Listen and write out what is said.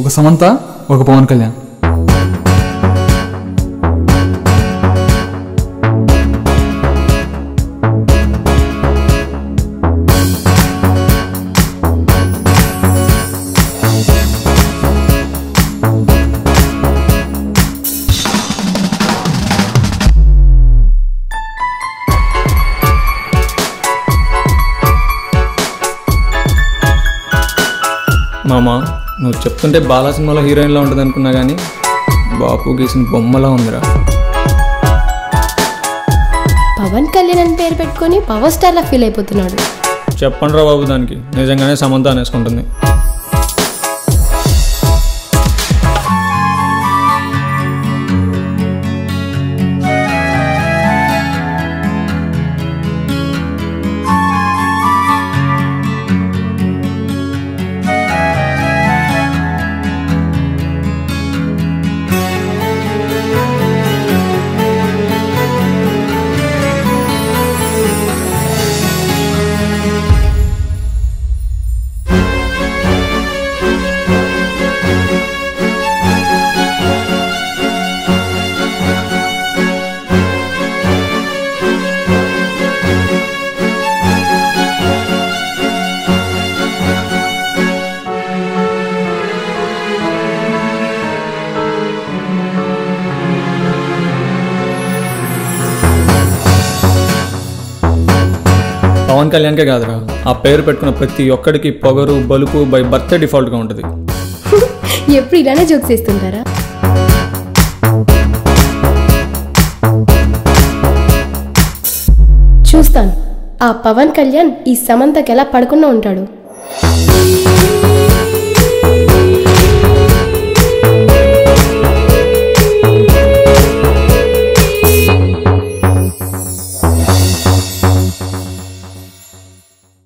ఒక సమంత, ఒక పవన్ కళ్యాణ్. మామా, నువ్వు చెప్తుంటే బాలా సినిమాలో హీరోయిన్లా ఉంటుంది అనుకున్నా కానీ బాపు గీసిన బొమ్మలా ఉందిరా. పవన్ కళ్యాణ్ అని పేరు పెట్టుకొని పవర్ స్టార్లా ఫీల్ అయిపోతున్నాడు. చెప్పండి రా బాబు, దానికి నిజంగానే సమంత అనేసుకుంటుంది. పవన్ కళ్యాణ్కే కాదురా, ఆ పేరు పెట్టుకున్న ప్రతి ఒక్కడికి పొగరు బలుపు బై బర్త్ డిఫాల్ట్గా ఉంటుంది. ఎప్పుడు ఇలానే జోక్స్ చేస్తుంటారా? చూస్తాను ఆ పవన్ కళ్యాణ్ ఈ సమంతకి ఎలా పడకుండా ఉంటాడు.